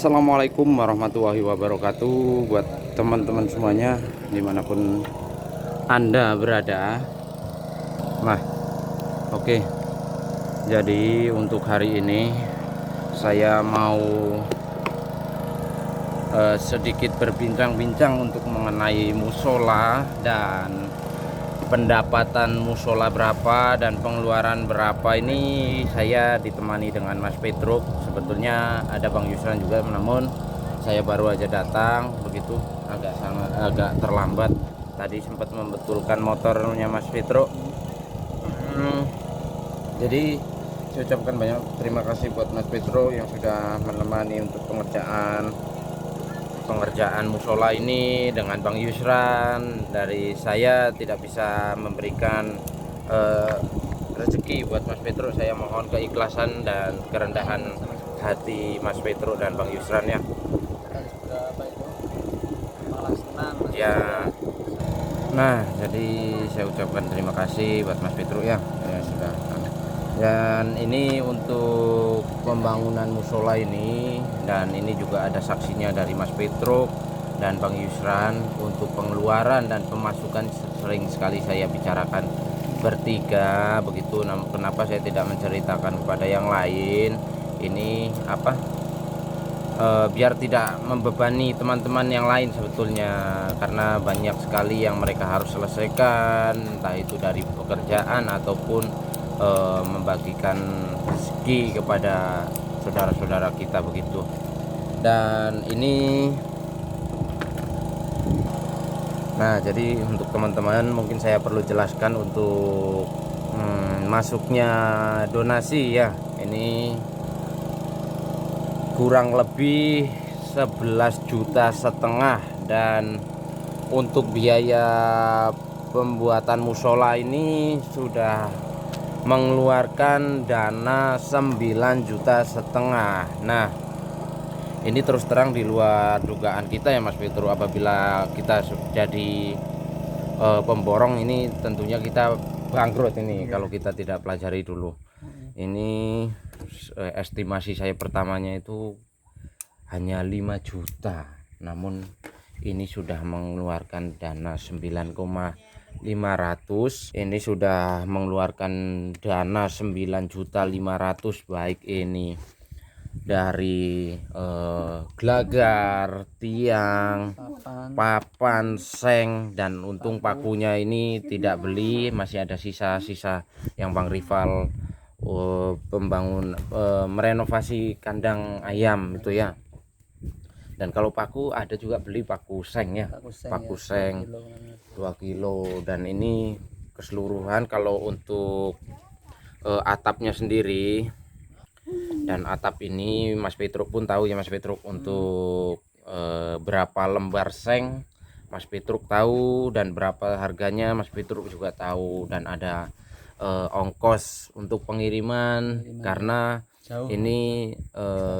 Assalamualaikum warahmatullahi wabarakatuh buat teman-teman semuanya dimanapun Anda berada. Nah, oke. Jadi untuk hari ini saya mau sedikit berbincang-bincang untuk mengenai musola dan pendapatan musola berapa dan pengeluaran berapa. Ini saya ditemani dengan Mas Petruk. Sebetulnya ada Bang Yusran juga, namun saya baru aja datang, begitu agak terlambat. Tadi sempat membetulkan motornya Mas Petruk. Jadi saya ucapkan banyak terima kasih buat Mas Petruk yang sudah menemani untuk pengerjaan musola ini dengan Bang Yusran. Dari saya tidak bisa memberikan rezeki buat Mas Petruk. Saya mohon keikhlasan dan kerendahan hati Mas Petruk dan Bang Yusran ya. Ya. Nah, jadi saya ucapkan terima kasih buat Mas Petruk ya, sudah. Dan ini untuk pembangunan musola ini, dan ini juga ada saksinya dari Mas Petruk dan Bang Yusran. Untuk pengeluaran dan pemasukan sering sekali saya bicarakan bertiga, begitu. Kenapa saya tidak menceritakan kepada yang lain? Ini biar tidak membebani teman-teman yang lain sebetulnya, karena banyak sekali yang mereka harus selesaikan, entah itu dari pekerjaan ataupun membagikan rezeki kepada saudara-saudara kita, begitu. Dan ini, nah, jadi untuk teman-teman mungkin saya perlu jelaskan untuk masuknya donasi ya. Ini kurang lebih 11,5 juta, dan untuk biaya pembuatan musola ini sudah mengeluarkan dana 9,5 juta. Nah, ini terus terang di luar dugaan kita ya Mas Petruk. Apabila kita jadi pemborong, ini tentunya kita bangkrut ini kalau kita tidak pelajari dulu. Ini estimasi saya pertamanya itu hanya 5 juta, namun ini sudah mengeluarkan dana 9,500. Ini sudah mengeluarkan dana 9.500.000, baik ini dari gelagar, tiang, papan, seng, dan untung pakunya ini tidak beli, masih ada sisa-sisa yang Bang Rival merenovasi kandang ayam itu ya. Dan kalau paku ada juga beli paku seng ya, paku seng 2 kilo. Dan ini keseluruhan kalau untuk atapnya sendiri, dan atap ini Mas Petruk pun tahu ya Mas Petruk, untuk berapa lembar seng Mas Petruk tahu, dan berapa harganya Mas Petruk juga tahu. Dan ada ongkos untuk pengiriman karena jauh. Ini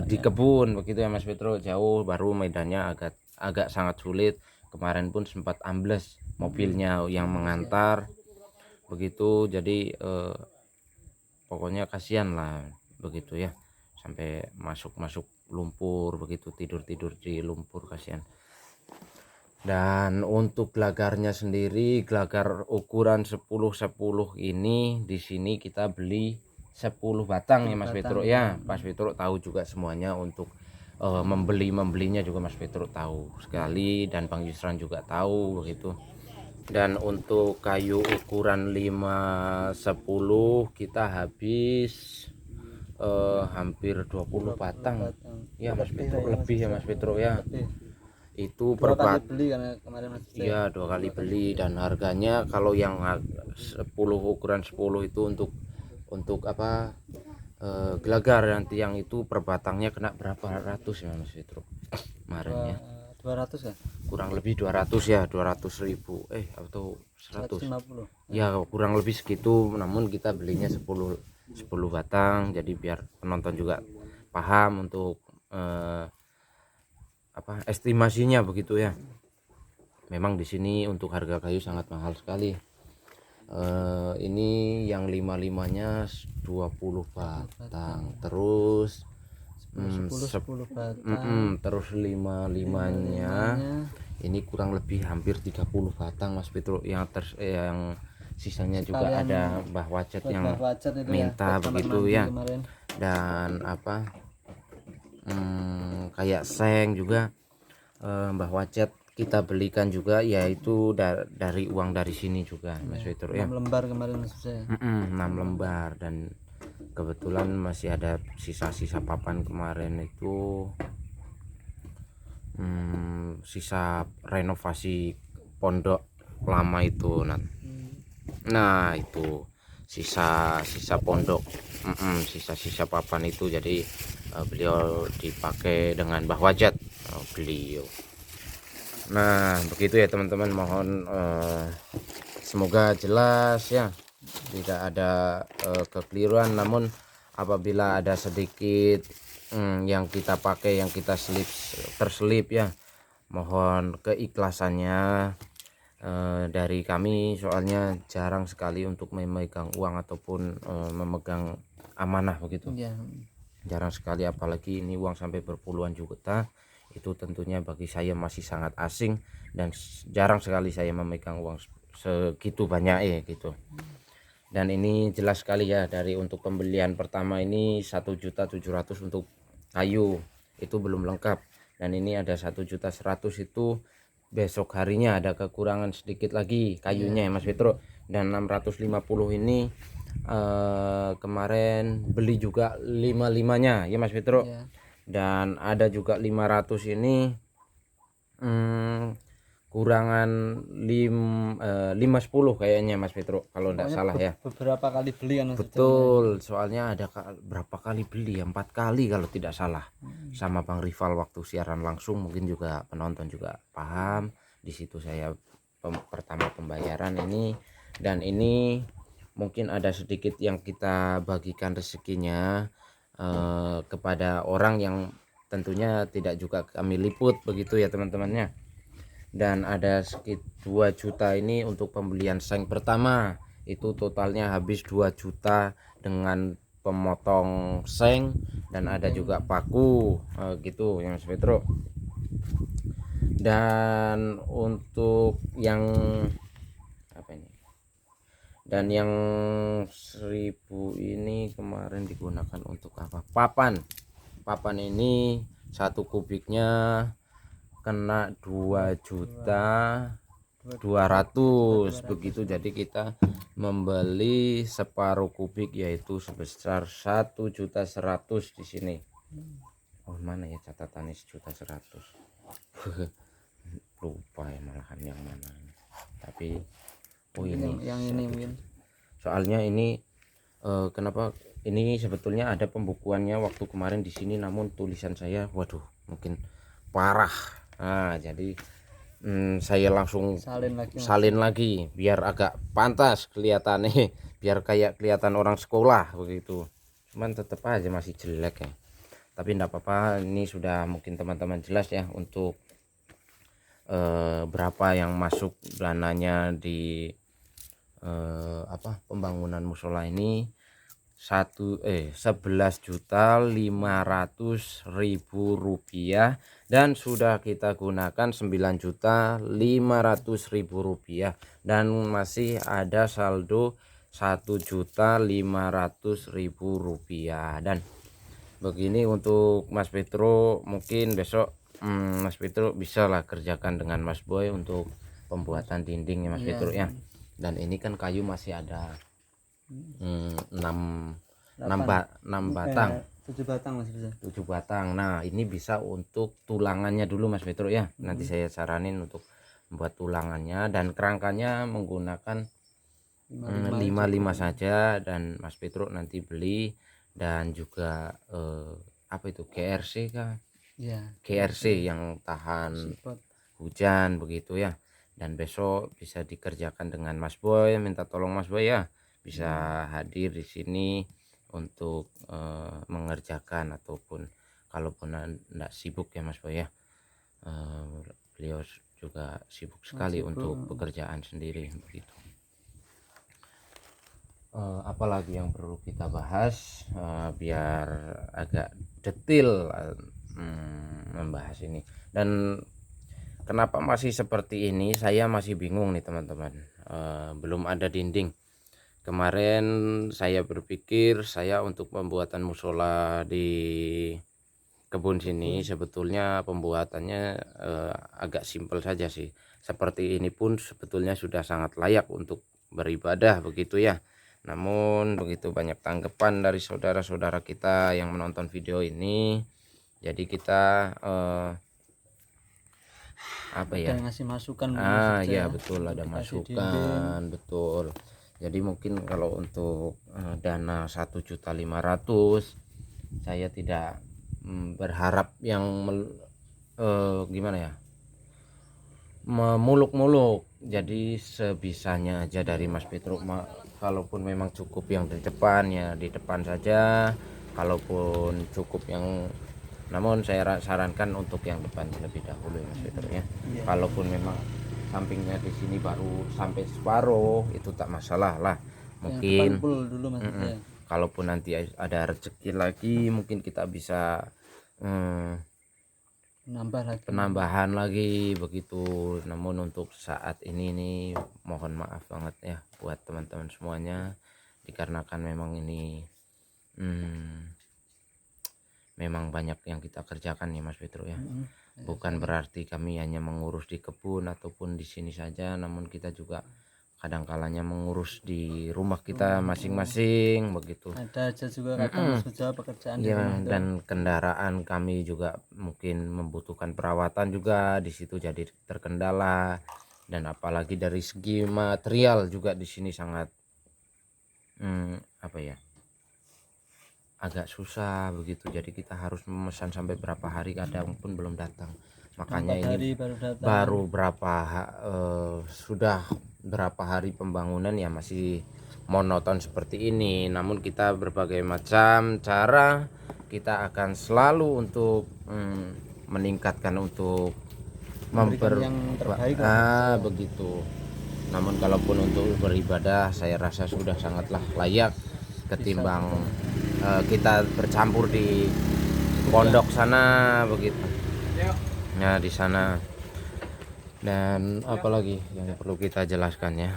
di kebun begitu ya Mas Petruk, jauh, baru medannya agak sangat sulit. Kemarin pun sempat ambles mobilnya yang mengantar begitu. Jadi pokoknya kasihan lah begitu ya, sampai masuk lumpur begitu, tidur di lumpur, kasihan. Dan untuk gelagarnya sendiri, gelagar ukuran 10-10 ini di sini kita beli 10 batang ya Mas Petruk ya. Mas Petruk tahu juga semuanya. Untuk membelinya juga Mas Petruk tahu sekali, dan Bang Yusran juga tahu begitu. Dan untuk kayu ukuran 5-10 kita habis hampir 20 batang ya Mas Petruk, lebih ya Mas Petruk ya. Itu per beli karena kemarin ya 2 kali beli. Dan harganya kalau yang 10 ukuran 10 itu untuk gelagar dan tiang itu per batangnya kena berapa ratus ya Mas Petruk kemarin ya? 200 kan? Kurang lebih 200 ya, 200.000 atau 150 ya, kurang lebih segitu. Namun kita belinya 10 batang, jadi biar penonton juga paham untuk estimasinya begitu ya. Memang di sini untuk harga kayu sangat mahal sekali. Ini yang 5-5-nya 20 batang, terus 10 batang. Terus 5-5-nya ini kurang lebih hampir 30 batang Mas Petro, yang sisanya juga Sekalian ada Mbah Wajat yang Wajat itu minta ya, begitu ya. kemarin. Dan kayak seng juga Mbah Wajat kita belikan juga, yaitu dari uang dari sini juga Mas Petro ya. 6 lembar kemarin Mas saya. 6 lembar, dan kebetulan masih ada sisa-sisa papan kemarin itu, sisa renovasi pondok lama itu. Nah itu sisa pondok, sisa-sisa papan itu, jadi beliau dipakai dengan Mbah Wajat beliau. Nah begitu ya teman-teman, mohon semoga jelas ya, tidak ada kekeliruan. Namun apabila ada sedikit yang kita pakai, yang kita terselip ya, mohon keikhlasannya dari kami, soalnya jarang sekali untuk memegang uang ataupun memegang amanah begitu Ya. Jarang sekali, apalagi ini uang sampai berpuluhan juta. Itu tentunya bagi saya masih sangat asing, dan jarang sekali saya memegang uang segitu banyak gitu. Dan ini jelas sekali ya, dari untuk pembelian pertama ini 1.700.000 untuk kayu itu belum lengkap, dan ini ada 1.100.000 itu besok harinya ada kekurangan sedikit lagi kayunya ya Mas Petro. Dan 650 ini kemarin beli juga 5-5-nya ya Mas Petro. Dan ada juga 500 ini kurangan 510 kayaknya Mas Petro, kalau enggak salah ya. Beberapa kali beli kan Mas. Betul, soalnya ada berapa kali beli ya, 4 kali kalau tidak salah, sama Bang Rival waktu siaran langsung. Mungkin juga penonton juga paham, di situ saya pertama pembayaran ini. Dan ini mungkin ada sedikit yang kita bagikan rezekinya kepada orang yang tentunya tidak juga kami liput begitu ya teman-temannya. Dan ada sekitar 2 juta ini untuk pembelian seng pertama, itu totalnya habis 2 juta dengan pemotong seng, dan ada juga paku gitu ya Mas Petro. Dan untuk yang apa ini, dan yang 1000 ini kemarin digunakan untuk apa, papan ini 1 kubiknya kena 2.200.000 begitu. Jadi kita membeli separuh kubik, yaitu sebesar 1.100.000 di sini. Oh mana ya catatannya 1.100.000 lupa ya malahan yang mana. Tapi ini yang ini mungkin soalnya ini kenapa ini sebetulnya ada pembukuannya waktu kemarin di sini, namun tulisan saya waduh mungkin parah. Nah jadi saya langsung salin lagi biar agak pantas kelihatannya, biar kayak kelihatan orang sekolah begitu. Cuman tetap aja masih jelek ya, tapi enggak apa-apa. Ini sudah mungkin teman-teman jelas ya untuk berapa yang masuk dananya di pembangunan musola ini. 11.500.000 rupiah, dan sudah kita gunakan 9.500.000 rupiah, dan masih ada saldo 1.500.000 rupiah. Dan begini untuk Mas Petro, mungkin besok Mas Petro bisa lah kerjakan dengan Mas Boy untuk pembuatan dindingnya Mas Petro ya. Dan ini kan kayu masih ada 6 batang, 7 batang Mas. 7 batang. Nah ini bisa untuk tulangannya dulu Mas Petro ya. Nanti saya saranin untuk membuat tulangannya, dan kerangkanya menggunakan 5 saja. Dan Mas Petro nanti beli, dan juga apa itu GRC kah ya, GRC yang tahan hujan begitu ya. Dan besok bisa dikerjakan dengan Mas Boy, minta tolong Mas Boy ya, bisa hadir di sini untuk mengerjakan, ataupun kalaupun enggak sibuk ya Mas Boy ya, beliau juga sibuk sekali untuk pekerjaan sendiri begitu. apalagi yang perlu kita bahas biar agak detail membahas ini. Dan kenapa masih seperti ini, saya masih bingung nih teman-teman. Belum ada dinding. Kemarin saya berpikir saya untuk pembuatan musola di kebun sini sebetulnya pembuatannya agak simpel saja sih. Seperti ini pun sebetulnya sudah sangat layak untuk beribadah begitu ya. Namun begitu banyak tanggapan dari saudara-saudara kita yang menonton video ini, jadi kita apa ya, Ada ngasih masukan ya betul, ada masukan, betul. Jadi mungkin kalau untuk dana 1.500.000 saya tidak berharap yang gimana ya, memuluk-muluk. Jadi sebisanya aja dari Mas Petruk. Kalaupun memang cukup yang di depan ya di depan saja, kalaupun cukup yang, namun saya sarankan untuk yang depan lebih dahulu ya Mas Petruk ya. Kalaupun memang sampingnya di sini baru sampai separuh itu tak masalah lah, mungkin dulu kalaupun nanti ada rezeki lagi mungkin kita bisa penambahan lagi begitu. Namun untuk saat ini nih mohon maaf banget ya buat teman-teman semuanya, dikarenakan memang ini memang banyak yang kita kerjakan ya Mas Petruk ya. Bukan berarti kami hanya mengurus di kebun ataupun di sini saja, namun kita juga kadang kalanya mengurus di rumah kita masing-masing begitu. Ada aja juga kadang pekerjaan ya, dan kendaraan kami juga mungkin membutuhkan perawatan juga di situ, jadi terkendala. Dan apalagi dari segi material juga di sini sangat apa ya, agak susah begitu. Jadi kita harus memesan sampai berapa hari kadang pun belum datang. Makanya ini baru berapa sudah berapa hari pembangunan ya masih monoton seperti ini. Namun kita berbagai macam cara kita akan selalu untuk meningkatkan, untuk yang terbaik begitu. Namun kalaupun untuk beribadah saya rasa sudah sangatlah layak ketimbang kita bercampur di pondok sana begitu. Nah di sana. Dan apalagi yang perlu kita jelaskan ya,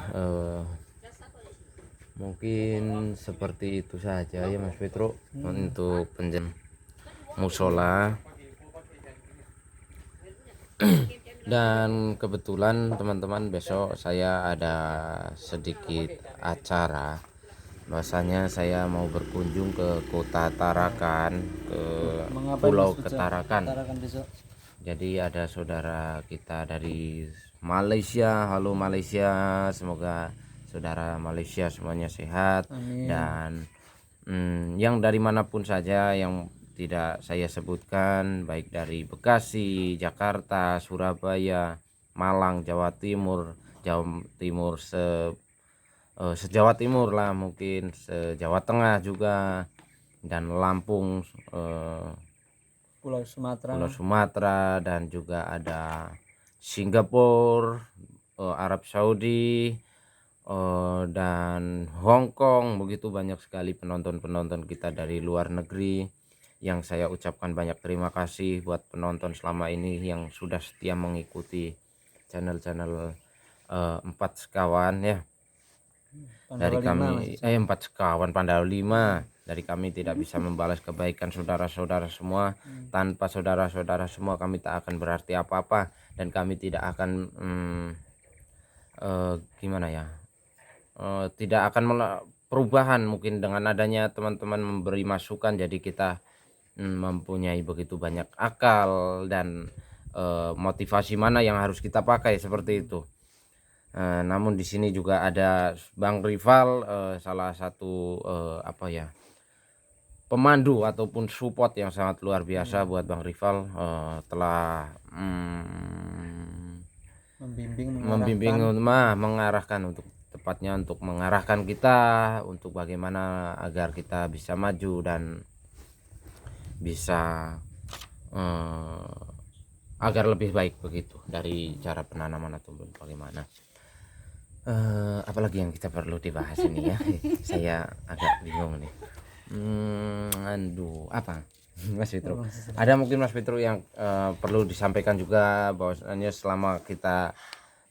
mungkin seperti itu saja ya Mas Petruk untuk musola. Dan kebetulan teman-teman besok saya ada sedikit acara, bahwasanya saya mau berkunjung ke kota Tarakan, ke Pulau Ketarakan. Jadi ada saudara kita dari Malaysia. Halo Malaysia, semoga saudara Malaysia semuanya sehat. Amin. Dan yang dari manapun saja yang tidak saya sebutkan, baik dari Bekasi, Jakarta, Surabaya, Malang, Jawa Timur, se-Jawa Timur lah, mungkin se-Jawa Tengah juga, dan Lampung, Pulau Sumatera, dan juga ada Singapura, Arab Saudi, dan Hong Kong. Begitu banyak sekali penonton-penonton kita dari luar negeri, yang saya ucapkan banyak terima kasih buat penonton selama ini yang sudah setia mengikuti channel-channel 4 Sekawan ya. Dari kami 4 Sekawan Pandawa 5. Dari kami tidak bisa membalas kebaikan saudara-saudara semua. Tanpa saudara-saudara semua kami tak akan berarti apa-apa, dan kami tidak akan gimana ya, tidak akan perubahan mungkin dengan adanya teman-teman memberi masukan. Jadi kita mempunyai begitu banyak akal dan motivasi mana yang harus kita pakai seperti itu. Namun di sini juga ada Bang Rival, salah satu apa ya, pemandu ataupun support yang sangat luar biasa buat Bang Rival, telah membimbing, mengarahkan, untuk tepatnya untuk mengarahkan kita untuk bagaimana agar kita bisa maju dan bisa agar lebih baik begitu dari cara penanaman ataupun bagaimana. Apalagi yang kita perlu dibahas ini ya. Saya agak bingung nih. Aduh, apa? Mas Fitro. Ada mungkin Mas Fitro yang perlu disampaikan juga bahwasanya selama kita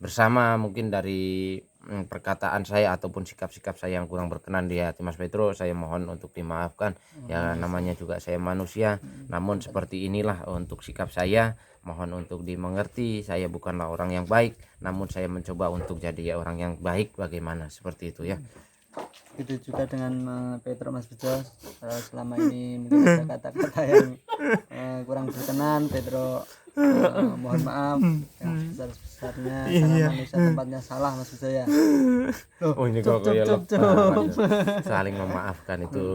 bersama, mungkin dari perkataan saya ataupun sikap-sikap saya yang kurang berkenan di hati Mas Petro, saya mohon untuk dimaafkan. Ya namanya juga saya manusia, namun seperti inilah untuk sikap saya, mohon untuk dimengerti. Saya bukanlah orang yang baik, namun saya mencoba untuk jadi orang yang baik, bagaimana seperti itu ya. Itu juga dengan Petro Mas Bejo, selama ini mungkin ada kata-kata yang kurang berkenan, Petro mohon maaf yang sebesar-besarnya, karena manusia tempatnya salah Mas Bejo ya. Oh ini kok ya saling memaafkan itu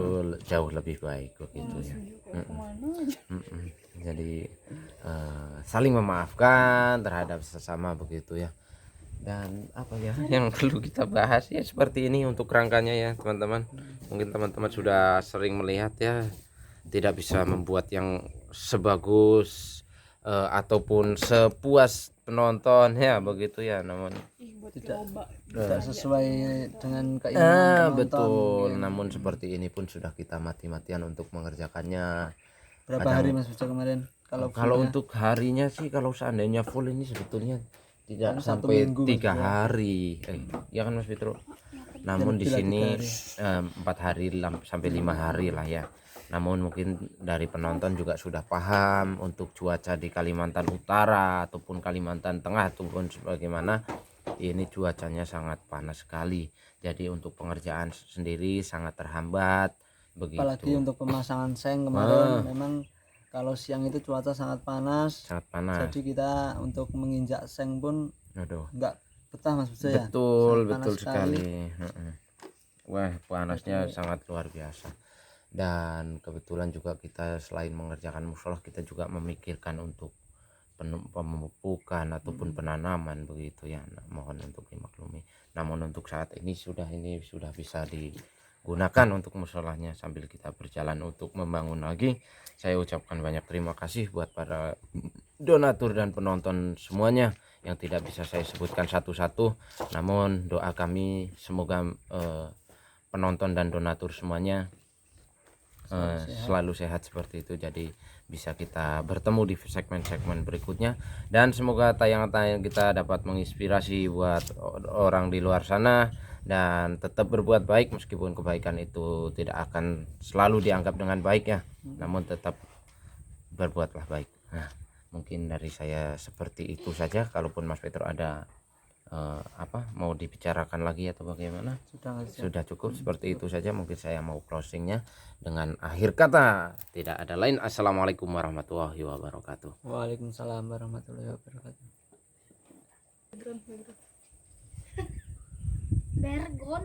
jauh lebih baik begitu ya. Jadi saling memaafkan terhadap sesama begitu ya. Dan apa ya yang perlu kita bahas ya seperti ini untuk rangkanya ya teman-teman. Mungkin teman-teman sudah sering melihat ya, tidak bisa membuat yang sebagus ataupun sepuas penonton ya begitu ya, namun tidak sesuai dengan keinginan penonton. Betul, namun seperti ini pun sudah kita mati-matian untuk mengerjakannya. Berapa hari Mas Bejo kemarin? Kalau untuk harinya sih, kalau seandainya full ini sebetulnya tidak Satu sampai minggu, 3 hari ya kan Mas Fitro. Namun di sini 4 hari sampai 5 hari lah ya. Namun mungkin dari penonton juga sudah paham untuk cuaca di Kalimantan Utara ataupun Kalimantan Tengah ataupun sebagaimana ini cuacanya sangat panas sekali. Jadi untuk pengerjaan sendiri sangat terhambat begitu. Apalagi untuk pemasangan seng kemarin, memang kalau siang itu cuaca sangat panas. Jadi kita untuk menginjak seng pun enggak betah Mas Bejo ya. Betul sekali. Wah, panasnya sangat luar biasa. Dan kebetulan juga kita selain mengerjakan musola, kita juga memikirkan untuk pemupukan ataupun penanaman begitu ya. Nah, mohon untuk dimaklumi. Namun untuk saat ini sudah bisa digunakan untuk musolanya sambil kita berjalan untuk membangun lagi. Saya ucapkan banyak terima kasih buat para donatur dan penonton semuanya yang tidak bisa saya sebutkan satu-satu. Namun doa kami semoga penonton dan donatur semuanya selalu sehat seperti itu. Jadi bisa kita bertemu di segmen-segmen berikutnya, dan semoga tayangan-tayangan kita dapat menginspirasi buat orang di luar sana, dan tetap berbuat baik meskipun kebaikan itu tidak akan selalu dianggap dengan baik ya, namun tetap berbuatlah baik. Nah, mungkin dari saya seperti itu saja. Kalaupun Mas Petro ada mau dibicarakan lagi atau bagaimana, sudah cukup seperti itu saja. Mungkin saya mau closingnya dengan akhir kata tidak ada lain. Assalamualaikum warahmatullahi wabarakatuh. Waalaikumsalam warahmatullahi wabarakatuh. Bergon